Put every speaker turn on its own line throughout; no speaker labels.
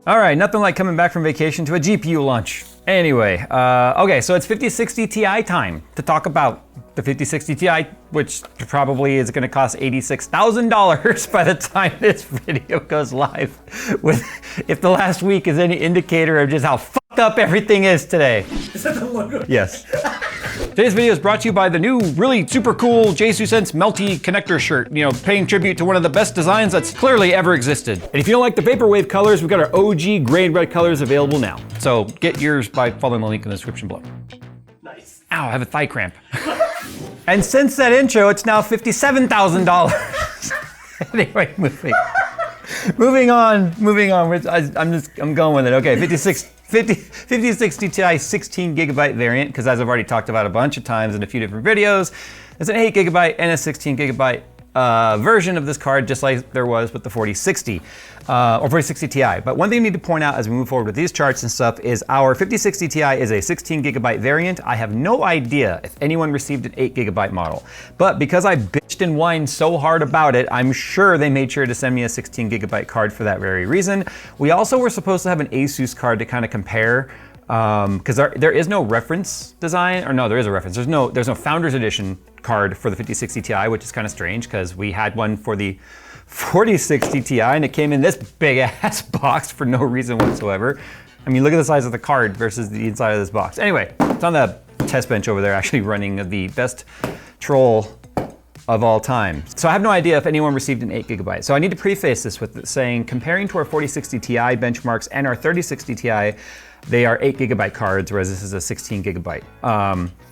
All right, nothing like coming back from vacation to a GPU lunch. Anyway, okay, so it's 5060 Ti time to talk about the 5060 Ti, which probably is gonna cost $86,000 by the time this video goes live. If the last week is any indicator of just how fucked up everything is today.
Is that the logo?
Yes. Today's video is brought to you by the new, really super cool JSUSense Melty connector shirt. You know, paying tribute to one of the best designs that's clearly ever existed. And if you don't like the Vaporwave colors, we've got our OG gray and red colors available now. So get yours by following the link in the description below.
Nice.
Ow, I have a thigh cramp. And since that intro, it's now $57,000. Anyway, moving on. I'm going with it. Okay, 5060 Ti 16 gigabyte variant, because as I've already talked about a bunch of times in a few different videos, there's an 8 gigabyte and a 16 gigabyte version of this card, just like there was with the 4060 or 4060 Ti. But one thing you need to point out as we move forward with these charts and stuff is our 5060 Ti is a 16 gigabyte variant. I have no idea if anyone received an 8 gigabyte model, but because I bitched and whined so hard about it, I'm sure they made sure to send me a 16 gigabyte card for that very reason. We also were supposed to have an Asus card to kind of compare, because there is no reference design, or no, there is a reference. There's no Founders Edition card for the 5060 Ti, which is kind of strange because we had one for the 4060 Ti and it came in this big ass box for no reason whatsoever. I mean, look at the size of the card versus the inside of this box. Anyway, it's on the test bench over there actually running the best troll of all time. So I have no idea if anyone received an 8 gigabyte. So I need to preface this with saying, comparing to our 4060 Ti benchmarks and our 3060 Ti, they are 8 gigabyte cards, whereas this is a 16 gigabyte.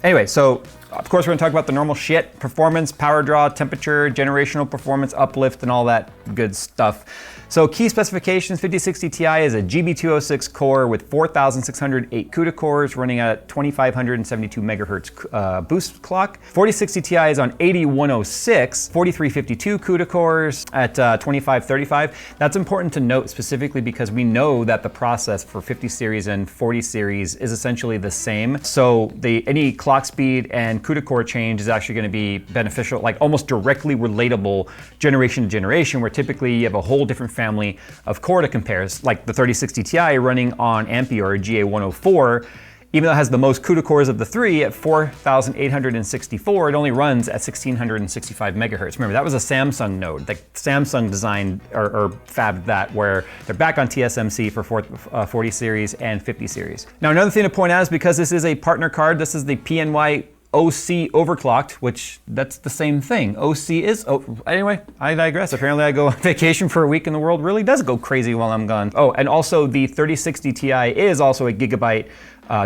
Anyway, so of course we're gonna talk about the normal shit: performance, power draw, temperature, generational performance, uplift, and all that good stuff. So key specifications: 5060 Ti is a GB206 core with 4,608 CUDA cores running at 2,572 megahertz boost clock. 4060 Ti is on 8106, 4352 CUDA cores at 2535. That's important to note specifically because we know that the process for 50 series and 40 series is essentially the same. So any clock speed and CUDA core change is actually going to be beneficial, like almost directly relatable generation to generation, where typically you have a whole different family of core to compare. Like the 3060 Ti running on Ampere or GA104, even though it has the most CUDA cores of the three at 4,864, it only runs at 1,665 megahertz. Remember, that was a Samsung node. Like Samsung designed or fabbed that, where they're back on TSMC for 40 series and 50 series. Now, another thing to point out is because this is a partner card, this is the PNY OC overclocked, which that's the same thing. OC is, anyway, I digress. Apparently I go on vacation for a week and the world really does go crazy while I'm gone. Oh, and also the 3060 Ti is also a gigabyte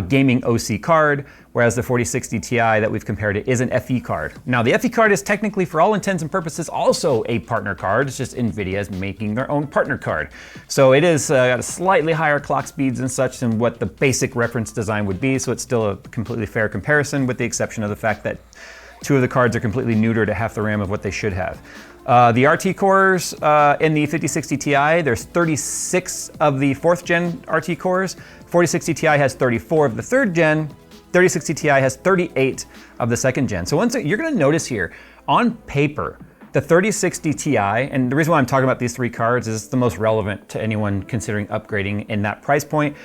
gaming OC card, whereas the 4060 Ti that we've compared it is an FE card. Now the FE card is technically, for all intents and purposes, also a partner card. It's just NVIDIA is making their own partner card. So it is got a slightly higher clock speeds and such than what the basic reference design would be, so it's still a completely fair comparison, with the exception of the fact that two of the cards are completely neutered to half the RAM of what they should have. The RT cores in the 5060 Ti, there's 36 of the 4th gen RT cores. 4060 Ti has 34 of the 3rd gen. 3060 Ti has 38 of the 2nd gen. So you're gonna notice here, on paper, the 3060 Ti, and the reason why I'm talking about these three cards is it's the most relevant to anyone considering upgrading in that price point.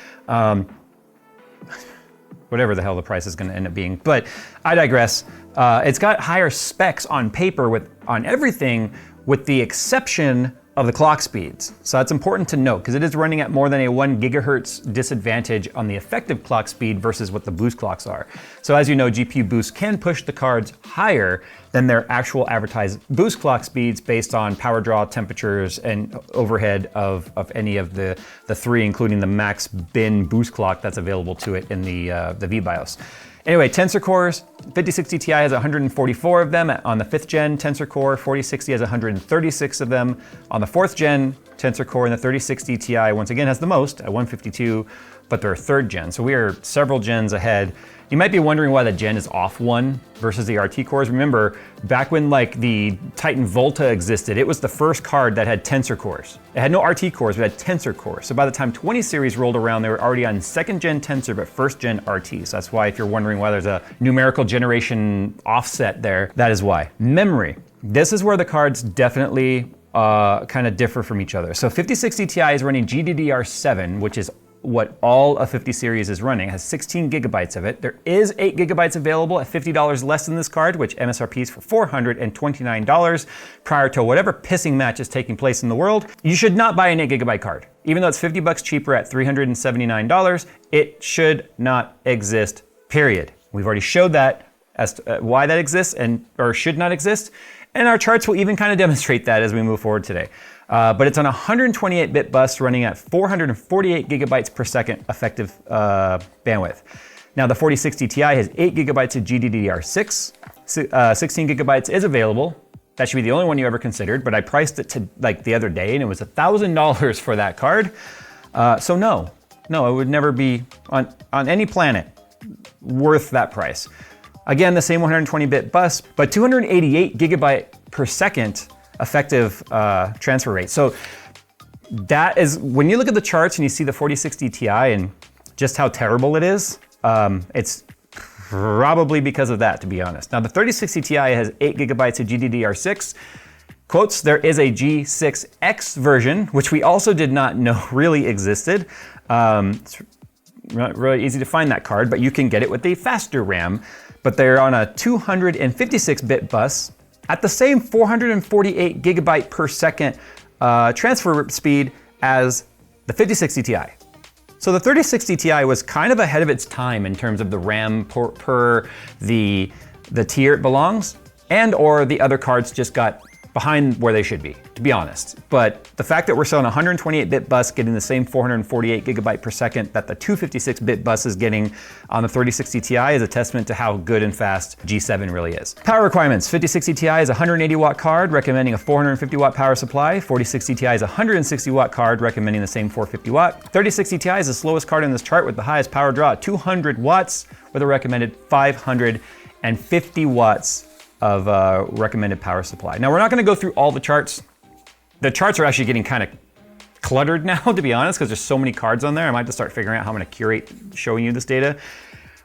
Whatever the hell the price is gonna end up being, but I digress. It's got higher specs on paper on everything, with the exception of the clock speeds. So that's important to note, because it is running at more than a 1 gigahertz disadvantage on the effective clock speed versus what the boost clocks are. So as you know, GPU boost can push the cards higher than their actual advertised boost clock speeds based on power draw, temperatures, and overhead of any of the three, including the max bin boost clock that's available to it in the vBIOS. Anyway, tensor cores, 5060 Ti has 144 of them on the 5th gen tensor core, 4060 has 136 of them on the 4th gen tensor core, and the 3060 Ti once again has the most at 152, but they're 3rd gen. So we are several gens ahead. You might be wondering why the gen is off one versus the RT cores. Remember, back when like the Titan Volta existed, it was the first card that had tensor cores. It had no RT cores, but it had tensor cores. So by the time 20 series rolled around, they were already on 2nd gen tensor, but 1st gen RT. So that's why if you're wondering why there's a numerical generation offset there, that is why. Memory. This is where the cards definitely kind of differ from each other. So 5060 Ti is running GDDR7, which is what all of 50 series is running. It has 16 gigabytes of it. There is 8 gigabytes available at $50 less than this card, which MSRP is for $429 prior to whatever pissing match is taking place in the world. You should not buy an 8 gigabyte card. Even though it's 50 bucks cheaper at $379, it should not exist, period. We've already showed that as to why that exists or should not exist. And our charts will even kind of demonstrate that as we move forward today. But it's on a 128-bit bus running at 448 gigabytes per second effective bandwidth. Now the 4060 Ti has 8 gigabytes of GDDR6. 16 gigabytes is available. That should be the only one you ever considered, but I priced it to like the other day and it was $1,000 for that card. So no, it would never be on any planet worth that price. Again, the same 120-bit bus, but 288 gigabyte per second effective transfer rate. So that is, when you look at the charts and you see the 4060 Ti and just how terrible it is, it's probably because of that, to be honest. Now the 3060 Ti has 8 gigabytes of GDDR6. Quotes, there is a G6X version, which we also did not know really existed. It's not really easy to find that card, but you can get it with a faster RAM. But they're on a 256-bit bus at the same 448 gigabyte per second transfer speed as the 5060 Ti. So the 3060 Ti was kind of ahead of its time in terms of the RAM per the tier it belongs, and or the other cards just got behind where they should be, to be honest. But the fact that we're selling a 128-bit bus getting the same 448 gigabyte per second that the 256-bit bus is getting on the 3060 Ti is a testament to how good and fast G7 really is. Power requirements. 5060 Ti is a 180 watt card recommending a 450 watt power supply. 4060 Ti is a 160 watt card recommending the same 450 watt. 3060 Ti is the slowest card in this chart with the highest power draw at 200 watts with a recommended 550 watts of recommended power supply. Now we're not going to go through all the charts. The charts are actually getting kind of cluttered now, to be honest, because there's so many cards on there. I might have to start figuring out how I'm going to curate showing you this data.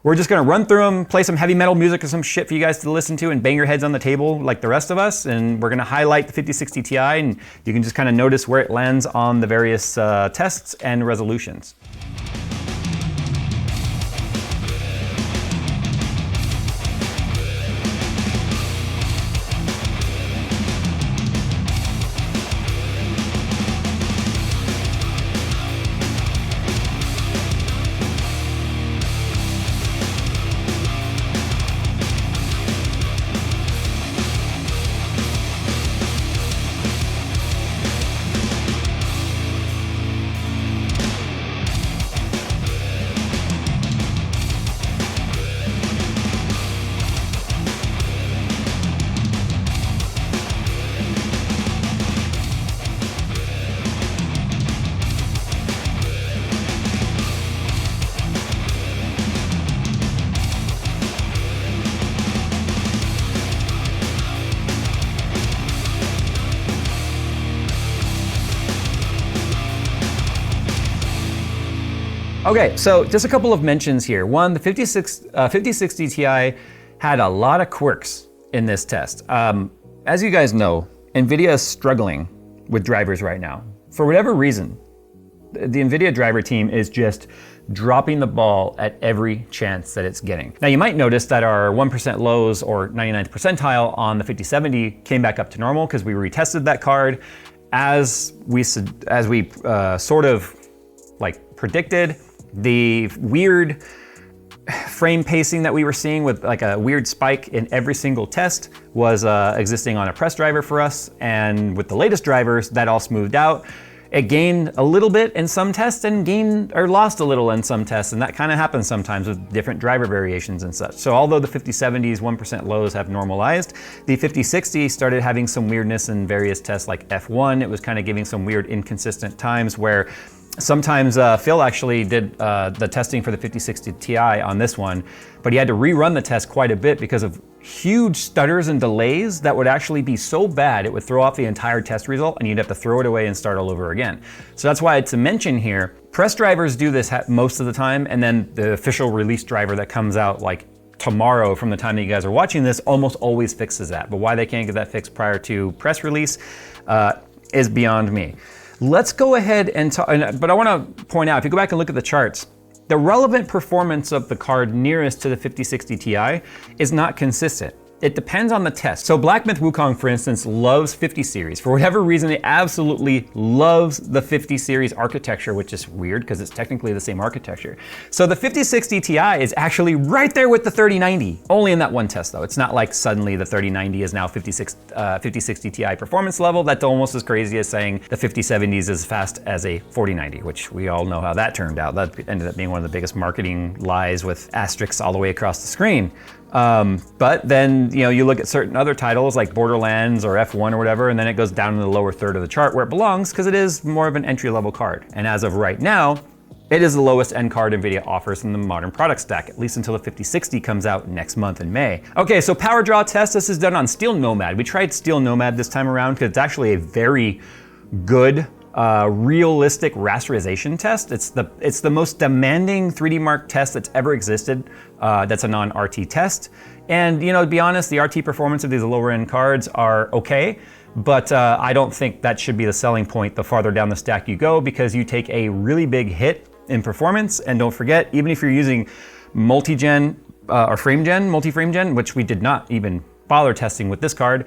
We're just going to run through them, play some heavy metal music or some shit for you guys to listen to and bang your heads on the table like the rest of us. And we're going to highlight the 5060 Ti and you can just kind of notice where it lands on the various tests and resolutions. Okay, so just a couple of mentions here. One, the 5060 Ti had a lot of quirks in this test. As you guys know, NVIDIA is struggling with drivers right now. For whatever reason, the NVIDIA driver team is just dropping the ball at every chance that it's getting. Now you might notice that our 1% lows or 99th percentile on the 5070 came back up to normal because we retested that card as we sort of like predicted. The weird frame pacing that we were seeing with like a weird spike in every single test was existing on a press driver for us. And with the latest drivers, that all smoothed out. It gained a little bit in some tests and gained or lost a little in some tests. And that kind of happens sometimes with different driver variations and such. So although the 5070's 1% lows have normalized, the 5060 started having some weirdness in various tests like F1. It was kind of giving some weird inconsistent times where sometimes Phil actually did the testing for the 5060 Ti on this one, but he had to rerun the test quite a bit because of huge stutters and delays that would actually be so bad it would throw off the entire test result and you'd have to throw it away and start all over again. So that's why it's a mention here. Press drivers do this most of the time, and then the official release driver that comes out like tomorrow from the time that you guys are watching this almost always fixes that. But why they can't get that fixed prior to press release is beyond me. Let's go ahead and talk, but I want to point out, if you go back and look at the charts, the relevant performance of the card nearest to the 5060 Ti is not consistent. It depends on the test. So Black Myth Wukong, for instance, loves 50 series. For whatever reason, it absolutely loves the 50 series architecture, which is weird because it's technically the same architecture. So the 5060 Ti is actually right there with the 3090, only in that one test though. It's not like suddenly the 3090 is now 5060 Ti performance level. That's almost as crazy as saying the 5070 is as fast as a 4090, which we all know how that turned out. That ended up being one of the biggest marketing lies with asterisks all the way across the screen. But then, you look at certain other titles like Borderlands or F1 or whatever, and then it goes down in the lower third of the chart where it belongs because it is more of an entry-level card. And as of right now, it is the lowest end card NVIDIA offers in the modern product stack, at least until the 5060 comes out next month in May. Okay, so power draw test, this is done on Steel Nomad. We tried Steel Nomad this time around because it's actually a very good realistic rasterization test. It's the most demanding 3D Mark test that's ever existed. That's a non-RT test. And to be honest, the RT performance of these lower end cards are okay, but I don't think that should be the selling point the farther down the stack you go, because you take a really big hit in performance. And don't forget, even if you're using multi-gen or multi-frame gen, which we did not even bother testing with this card,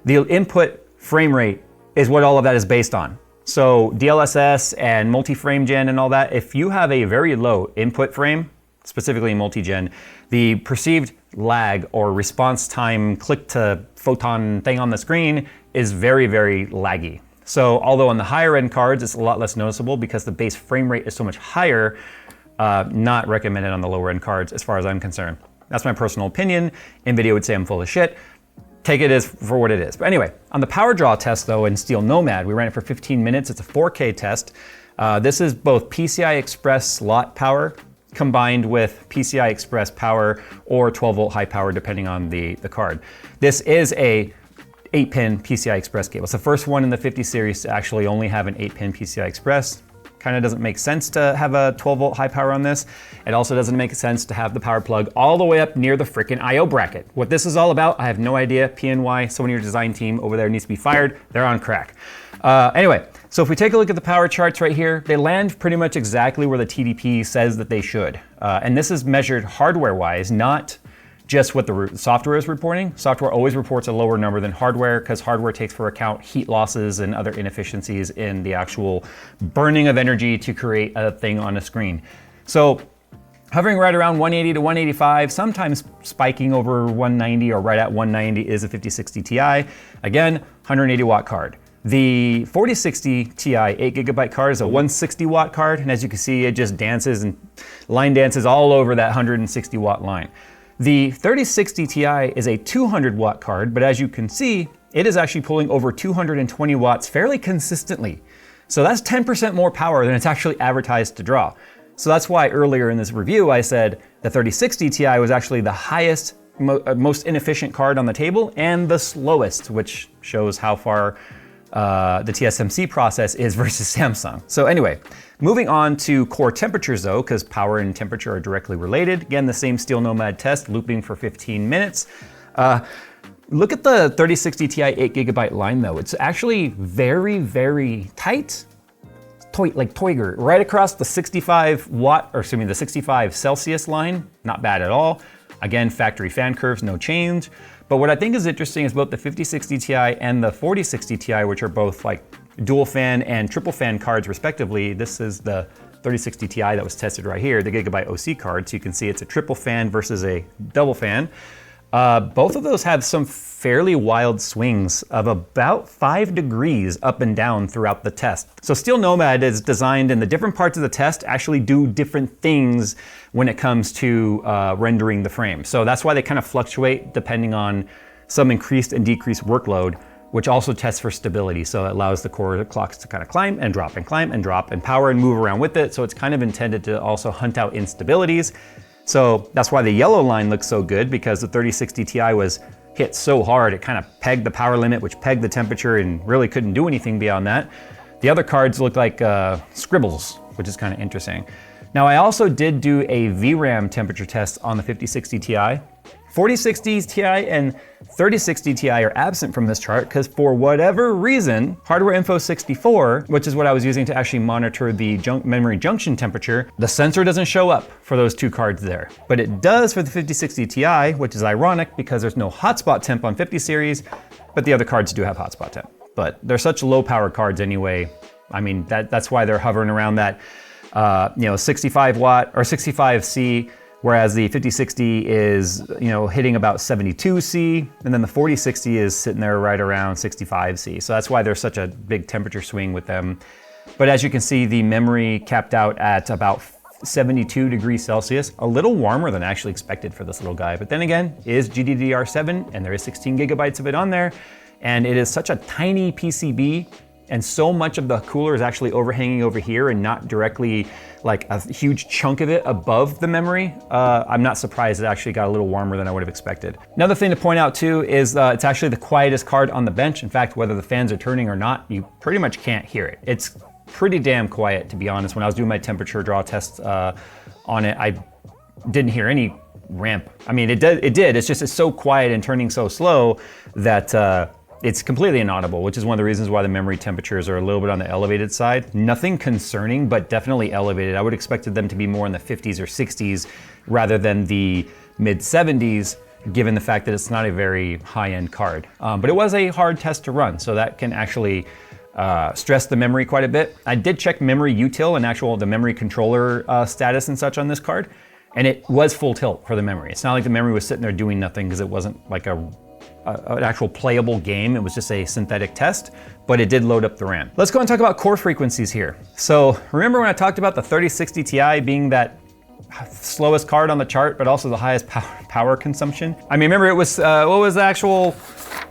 the input frame rate is what all of that is based on. So DLSS and multi-frame gen and all that, if you have a very low input frame, specifically multi-gen, the perceived lag or response time click to photon thing on the screen is very, very laggy. So although on the higher end cards, it's a lot less noticeable because the base frame rate is so much higher, not recommended on the lower end cards as far as I'm concerned. That's my personal opinion. NVIDIA would say I'm full of shit. Take it as for what it is. But anyway, on the power draw test though in Steel Nomad, we ran it for 15 minutes. It's a 4K test. This is both PCI Express slot power combined with PCI Express power or 12 volt high power depending on the card. This is a 8-pin PCI Express cable. It's the first one in the 50 series to actually only have an 8-pin PCI Express. Kind of doesn't make sense to have a 12 volt high power on this. It also doesn't make sense to have the power plug all the way up near the frickin' IO bracket. What this is all about, I have no idea. PNY, someone in your design team over there needs to be fired. They're on crack. Anyway, so if we take a look at the power charts right here, they land pretty much exactly where the TDP says that they should. And this is measured hardware-wise, not just what the software is reporting. Software always reports a lower number than hardware because hardware takes for account heat losses and other inefficiencies in the actual burning of energy to create a thing on a screen. So hovering right around 180 to 185, sometimes spiking over 190 or right at 190 is a 5060 Ti. Again, 180 watt card. The 4060 Ti 8GB card is a 160 watt card, and as you can see, it just dances and line dances all over that 160 watt line. The 3060 Ti is a 200 watt card, but as you can see, it is actually pulling over 220 watts fairly consistently. So that's 10% more power than it's actually advertised to draw. So that's why earlier in this review, I said the 3060 Ti was actually the highest, most inefficient card on the table and the slowest, which shows how far the TSMC process is versus Samsung. So anyway, moving on to core temperatures though, because power and temperature are directly related. Again, the same Steel Nomad test, looping for 15 minutes. Look at the 3060 Ti 8GB line though. It's actually very, very tight, like Toiger, right across the 65 Celsius line. Not bad at all. Again, factory fan curves, no change. But what I think is interesting is both the 5060 Ti and the 4060 Ti, which are both like dual fan and triple fan cards respectively. This is the 3060 Ti that was tested right here, the Gigabyte OC card. So you can see it's a triple fan versus a double fan. Both of those have some fairly wild swings of about 5 degrees up and down throughout the test. So Steel Nomad is designed in the different parts of the test actually do different things when it comes to rendering the frame. So that's why they kind of fluctuate depending on some increased and decreased workload, which also tests for stability. So it allows the core clocks to kind of climb and drop and climb and drop and power and move around with it. So it's kind of intended to also hunt out instabilities. So that's why the yellow line looks so good, because the 3060 Ti was hit so hard, it kind of pegged the power limit, which pegged the temperature and really couldn't do anything beyond that. The other cards look like scribbles which is kind of interesting. Now, I also did do a VRAM temperature test on the 5060 Ti. 4060 Ti and 3060 Ti are absent from this chart because for whatever reason, Hardware Info 64, which is what I was using to actually monitor the memory junction temperature, the sensor doesn't show up for those two cards there. But it does for the 5060 Ti, which is ironic because there's no hotspot temp on 50 series, but the other cards do have hotspot temp. But they're such low power cards anyway. I mean, that's why they're hovering around that 65 watt or 65 C, whereas the 5060 is, hitting about 72 C, and then the 4060 is sitting there right around 65 C. So that's why there's such a big temperature swing with them. But as you can see, the memory capped out at about 72 degrees Celsius, a little warmer than I actually expected for this little guy. But then again, it is GDDR7, and there is 16 gigabytes of it on there, and it is such a tiny PCB, and so much of the cooler is actually overhanging over here and not directly like a huge chunk of it above the memory. I'm not surprised it actually got a little warmer than I would have expected. Another thing to point out too is it's actually the quietest card on the bench. In fact, whether the fans are turning or not, you pretty much can't hear it. It's pretty damn quiet, to be honest. When I was doing my temperature draw tests on it, I didn't hear any ramp. I mean, it did. It's just it's so quiet and turning so slow that it's completely inaudible, which is one of the reasons why the memory temperatures are a little bit on the elevated side. Nothing concerning, but definitely elevated. I would expected them to be more in the 50s or 60s rather than the mid 70s, given the fact that it's not a very high-end card. But it was a hard test to run, so that can actually stress the memory quite a bit. I did check memory util and the memory controller status and such on this card, and it was full tilt for the memory. It's not like the memory was sitting there doing nothing because it wasn't like an actual playable game. It was just a synthetic test, but it did load up the RAM. Let's go and talk about core frequencies here. So remember when I talked about the 3060 Ti being that slowest card on the chart, but also the highest power consumption? I mean, remember it was, what was the actual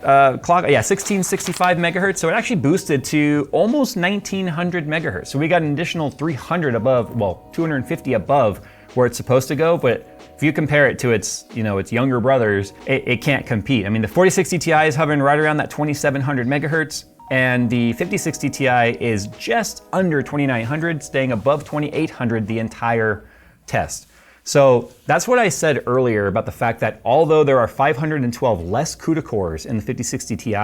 clock? Yeah, 1665 megahertz. So it actually boosted to almost 1900 megahertz. So we got an additional 300 above, well, 250 above where it's supposed to go, but if you compare it to its younger brothers, it can't compete. I mean, the 4060 Ti is hovering right around that 2700 megahertz, and the 5060 Ti is just under 2900, staying above 2800 the entire test. So that's what I said earlier about the fact that although there are 512 less CUDA cores in the 5060 Ti,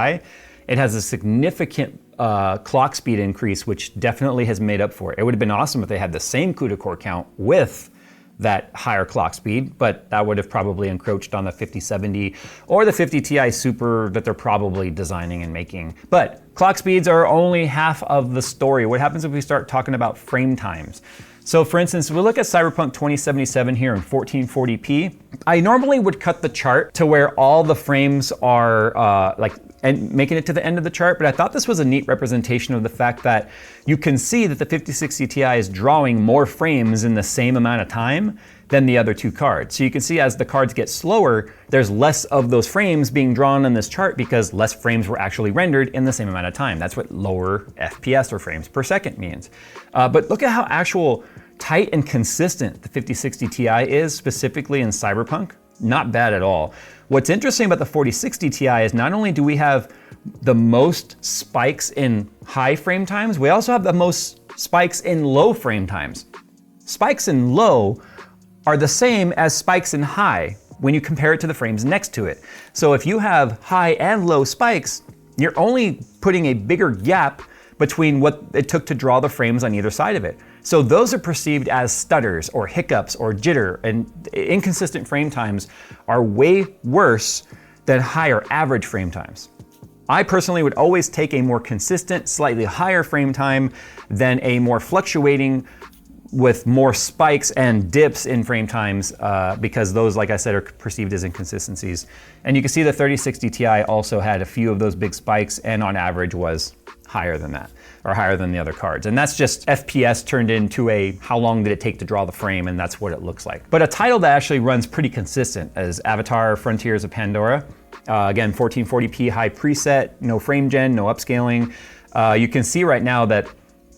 it has a significant clock speed increase, which definitely has made up for it. It would have been awesome if they had the same CUDA core count with that higher clock speed, but that would have probably encroached on the 5070 or the 50 Ti Super that they're probably designing and making. But clock speeds are only half of the story. What happens if we start talking about frame times? So for instance, we look at Cyberpunk 2077 here in 1440p. I normally would cut the chart to where all the frames are and making it to the end of the chart, but I thought this was a neat representation of the fact that you can see that the 5060 Ti is drawing more frames in the same amount of time than the other two cards. So you can see as the cards get slower, there's less of those frames being drawn on this chart because less frames were actually rendered in the same amount of time. That's what lower FPS or frames per second means. But look at how actual tight and consistent the 5060 Ti is, specifically in Cyberpunk. Not bad at all. What's interesting about the 4060 Ti is not only do we have the most spikes in high frame times, we also have the most spikes in low frame times. Spikes in low are the same as spikes in high when you compare it to the frames next to it. So if you have high and low spikes, you're only putting a bigger gap between what it took to draw the frames on either side of it. So those are perceived as stutters or hiccups or jitter, and inconsistent frame times are way worse than higher average frame times. I personally would always take a more consistent, slightly higher frame time than a more fluctuating with more spikes and dips in frame times because those, like I said, are perceived as inconsistencies. And you can see the 3060 Ti also had a few of those big spikes and on average was higher than that, or higher than the other cards. And that's just FPS turned into a how long did it take to draw the frame, and that's what it looks like. But a title that actually runs pretty consistent is Avatar Frontiers of Pandora. Again, 1440p high preset, no frame gen, no upscaling. You can see right now that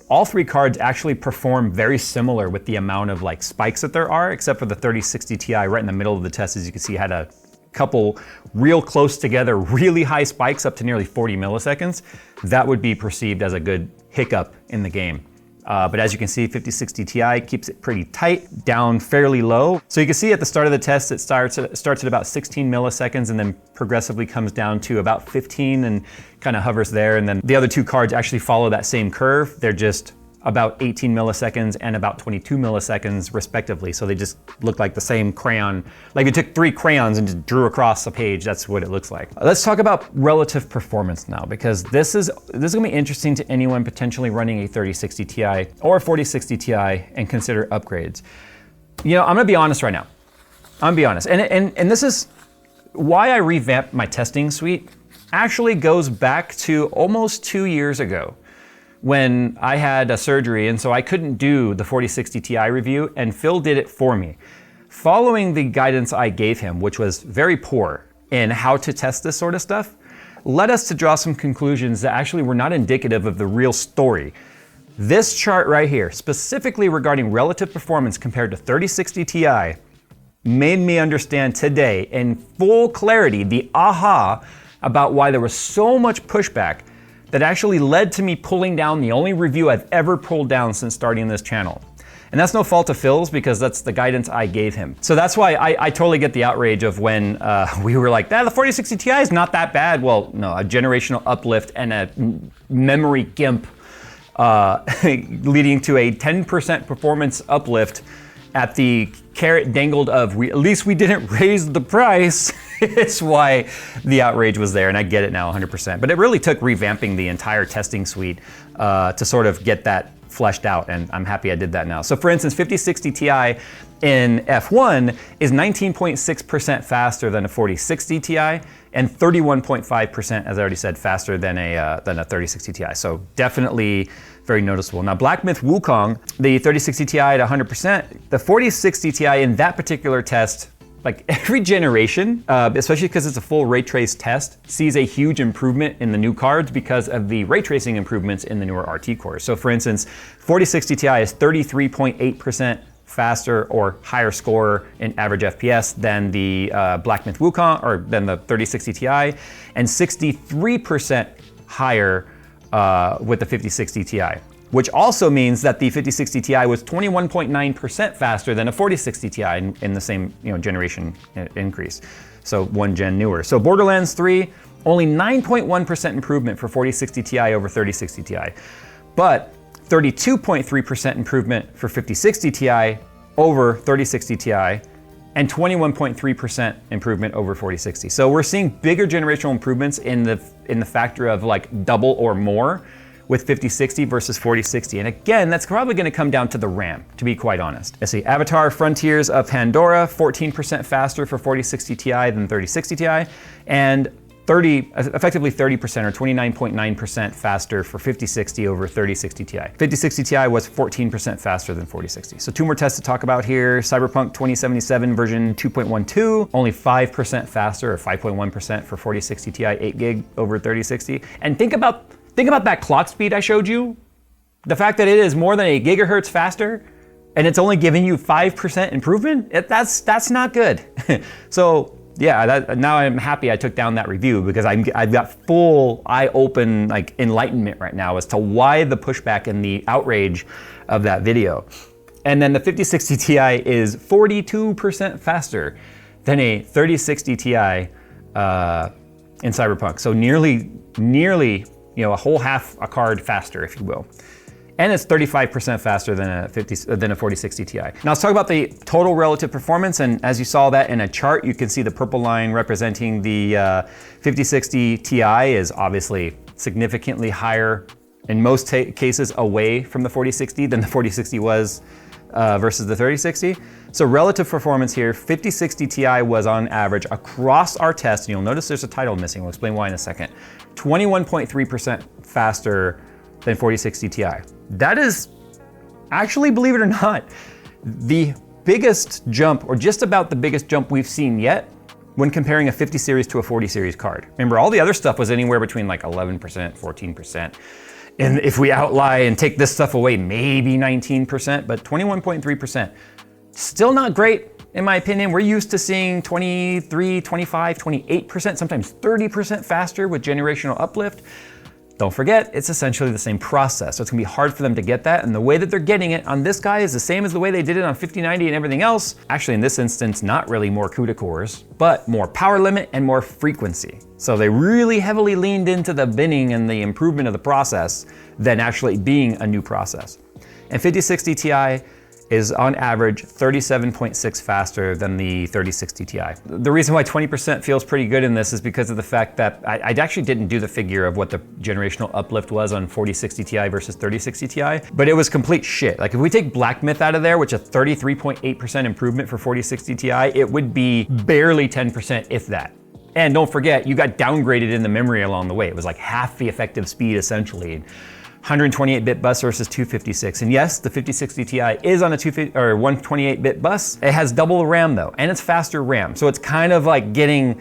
all three cards actually perform very similar with the amount of like spikes that there are, except for the 3060 Ti right in the middle of the test, as you can see, had a couple real close together, really high spikes up to nearly 40 milliseconds. That would be perceived as a good hiccup in the game. But as you can see, 5060 Ti keeps it pretty tight, down fairly low. So you can see at the start of the test, it starts at about 16 milliseconds and then progressively comes down to about 15 and kind of hovers there. And then the other two cards actually follow that same curve. They're just about 18 milliseconds and about 22 milliseconds respectively. So they just look like the same crayon. Like you took 3 crayons and just drew across a page, that's what it looks like. Let's talk about relative performance now, because this is gonna be interesting to anyone potentially running a 3060 Ti or a 4060 Ti and consider upgrades. You know, I'm gonna be honest right now. I'm gonna be honest. And this is why I revamped my testing suite actually goes back to almost 2 years ago, when I had a surgery, and so I couldn't do the 4060 Ti review, and Phil did it for me. Following the guidance I gave him, which was very poor in how to test this sort of stuff, led us to draw some conclusions that actually were not indicative of the real story. This chart right here, specifically regarding relative performance compared to 3060 Ti, made me understand today in full clarity the aha about why there was so much pushback that actually led to me pulling down the only review I've ever pulled down since starting this channel. And that's no fault of Phil's, because that's the guidance I gave him. So that's why I totally get the outrage of when we were like, the 4060 Ti is not that bad. Well, no, a generational uplift and a memory gimp leading to a 10% performance uplift at the carrot dangled of, at least we didn't raise the price. It's why the outrage was there, and I get it now 100%. But it really took revamping the entire testing suite to sort of get that fleshed out, and I'm happy I did that now. So for instance, 5060 Ti in F1 is 19.6% faster than a 4060 Ti, and 31.5%, as I already said, faster than a 3060 Ti. So definitely very noticeable. Now, Black Myth Wukong, the 3060 Ti at 100%, the 4060 Ti in that particular test, like every generation, especially because it's a full ray trace test, sees a huge improvement in the new cards because of the ray tracing improvements in the newer RT cores. So for instance, 4060 Ti is 33.8% faster or higher score in average FPS than the Black Myth Wukong, or than the 3060 Ti, and 63% higher with the 5060 Ti. Which also means that the 5060 Ti was 21.9% faster than a 4060 Ti in the same generation increase. So one gen newer. So Borderlands 3, only 9.1% improvement for 4060 Ti over 3060 Ti. But 32.3% improvement for 5060 Ti over 3060 Ti, and 21.3% improvement over 4060. So we're seeing bigger generational improvements in the factor of like double or more with 5060 versus 4060. And again, that's probably gonna come down to the RAM, to be quite honest. Let's see, Avatar Frontiers of Pandora, 14% faster for 4060 Ti than 3060 Ti, and effectively 30% or 29.9% faster for 5060 over 3060 Ti. 5060 Ti was 14% faster than 4060. So 2 more tests to talk about here. Cyberpunk 2077 version 2.12, only 5% faster, or 5.1% for 4060 Ti, 8 gig over 3060. And think about that clock speed I showed you. The fact that it is more than a gigahertz faster, and it's only giving you 5% improvement, that's not good. So yeah, now I'm happy I took down that review, because I've got full eye-open like enlightenment right now as to why the pushback and the outrage of that video. And then the 5060 Ti is 42% faster than a 3060 Ti in Cyberpunk. So nearly a whole half a card faster, if you will. And it's 35% faster than a 4060 Ti. Now let's talk about the total relative performance, and as you saw that in a chart, you can see the purple line representing the 5060 Ti is obviously significantly higher, in most cases away from the 4060 than the 4060 was versus the 3060. So relative performance here, 5060 Ti was on average across our test, and you'll notice there's a title missing, we'll explain why in a second, 21.3% faster than 4060 Ti. That is actually, believe it or not, the biggest jump, or just about the biggest jump we've seen yet when comparing a 50 series to a 40 series card. Remember, all the other stuff was anywhere between like 11%, 14%. And if we outlie and take this stuff away, maybe 19%, but 21.3%. Still not great, in my opinion. We're used to seeing 23, 25, 28%, sometimes 30% faster with generational uplift. Don't forget, it's essentially the same process, so it's gonna be hard for them to get that, and the way that they're getting it on this guy is the same as the way they did it on 5090 and everything else. Actually, in this instance, not really more CUDA cores, but more power limit and more frequency. So they really heavily leaned into the binning and the improvement of the process than actually being a new process. And 5060 Ti is on average 37.6 faster than the 3060 Ti. The reason why 20% feels pretty good in this is because of the fact that I actually didn't do the figure of what the generational uplift was on 4060 Ti versus 3060 Ti, but it was complete shit. Like if we take Black Myth out of there, which is a 33.8% improvement for 4060 Ti, it would be barely 10%, if that. And don't forget, you got downgraded in the memory along the way. It was like half the effective speed essentially. 128-bit bus versus 256. And yes, the 5060 Ti is on a 128-bit bus. It has double the RAM though, and it's faster RAM. So it's kind of like getting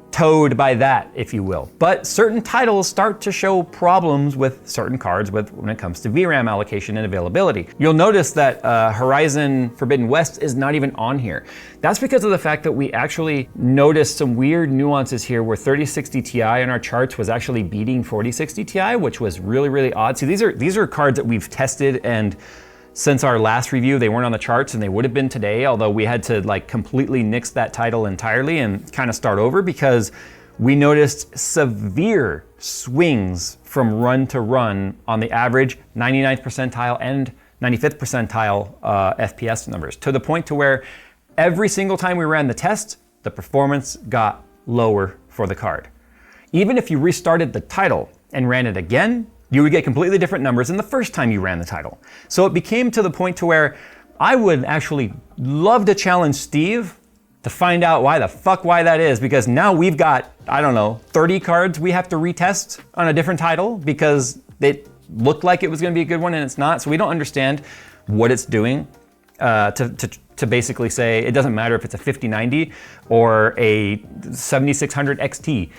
towed by that, if you will. But certain titles start to show problems with certain cards when it comes to VRAM allocation and availability. You'll notice that Horizon Forbidden West is not even on here. That's because of the fact that we actually noticed some weird nuances here where 3060 Ti on our charts was actually beating 4060 Ti, which was really, really odd. See, these are cards that we've tested, and since our last review, they weren't on the charts, and they would have been today, although we had to like completely nix that title entirely and kind of start over because we noticed severe swings from run to run on the average 99th percentile and 95th percentile FPS numbers, to the point to where every single time we ran the test, the performance got lower for the card. Even if you restarted the title and ran it again, you would get completely different numbers than the first time you ran the title. So it became to the point to where I would actually love to challenge Steve to find out why that is, because now we've got, I don't know, 30 cards we have to retest on a different title because it looked like it was gonna be a good one and it's not. So we don't understand what it's doing to basically say it doesn't matter if it's a 5090 or a 7600 XT.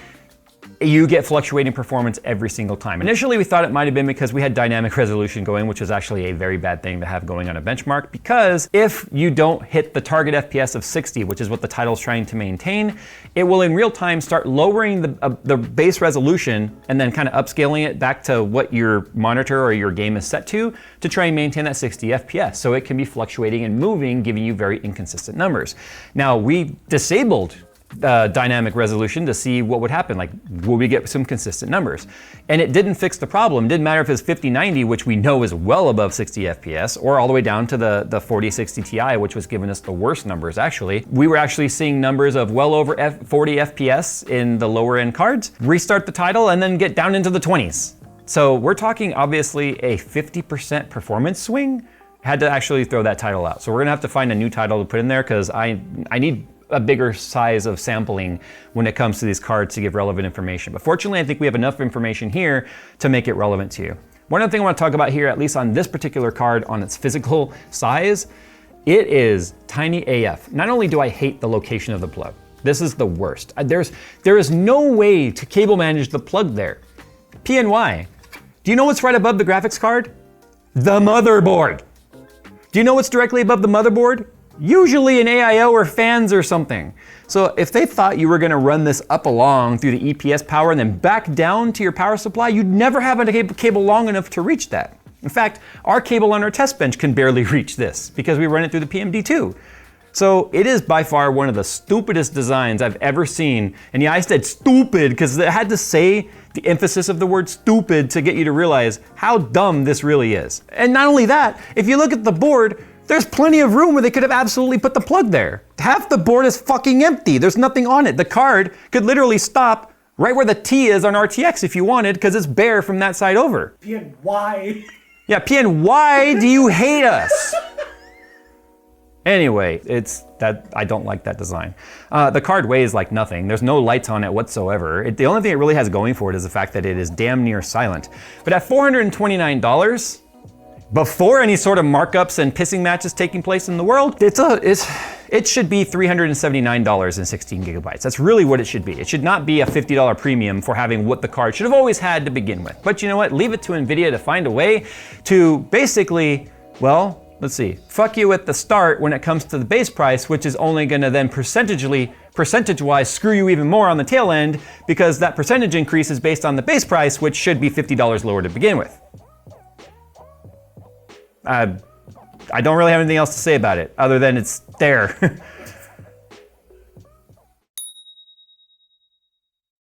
You get fluctuating performance every single time. Initially, we thought it might have been because we had dynamic resolution going, which is actually a very bad thing to have going on a benchmark, because if you don't hit the target FPS of 60, which is what the title's trying to maintain, it will in real time start lowering the base resolution and then kind of upscaling it back to what your monitor or your game is set to try and maintain that 60 FPS. So it can be fluctuating and moving, giving you very inconsistent numbers. Now, we disabled dynamic resolution to see what would happen, like will we get some consistent numbers, and it didn't fix the problem. It didn't matter if it's 5090, which we know is well above 60 FPS, or all the way down to the 4060 Ti, which was giving us the worst numbers. Actually, we were actually seeing numbers of well over 40 FPS in the lower end cards. Restart the title and then get down into the 20s. So we're talking obviously a 50% performance swing. Had to actually throw that title out. So we're gonna have to find a new title to put in there because I need a bigger size of sampling when it comes to these cards to give relevant information. But fortunately, I think we have enough information here to make it relevant to you. One other thing I want to talk about here, at least on this particular card, on its physical size, it is tiny AF. Not only do I hate the location of the plug, this is the worst. There is no way to cable manage the plug there. PNY. Do you know what's right above the graphics card? The motherboard. Do you know what's directly above the motherboard? Usually an AIO or fans or something. So if they thought you were gonna run this up along through the EPS power and then back down to your power supply, you'd never have a cable long enough to reach that. In fact, our cable on our test bench can barely reach this because we run it through the PMD2. So it is by far one of the stupidest designs I've ever seen. And yeah, I said stupid because I had to say the emphasis of the word stupid to get you to realize how dumb this really is. And not only that, if you look at the board, there's plenty of room where they could have absolutely put the plug there. Half the board is fucking empty. There's nothing on it. The card could literally stop right where the T is on RTX if you wanted, because it's bare from that side over.
PNY.
Yeah, PN, why do you hate us? Anyway, I don't like that design. The card weighs like nothing. There's no lights on it whatsoever. The only thing it really has going for it is the fact that it is damn near silent. But at $429, before any sort of markups and pissing matches taking place in the world, it should be $379 and 16 gigabytes. That's really what it should be. It should not be a $50 premium for having what the card should have always had to begin with. But you know what? Leave it to NVIDIA to find a way to basically, well, let's see, fuck you at the start when it comes to the base price, which is only gonna then percentagely percentage-wise screw you even more on the tail end because that percentage increase is based on the base price, which should be $50 lower to begin with. I don't really have anything else to say about it other than it's there.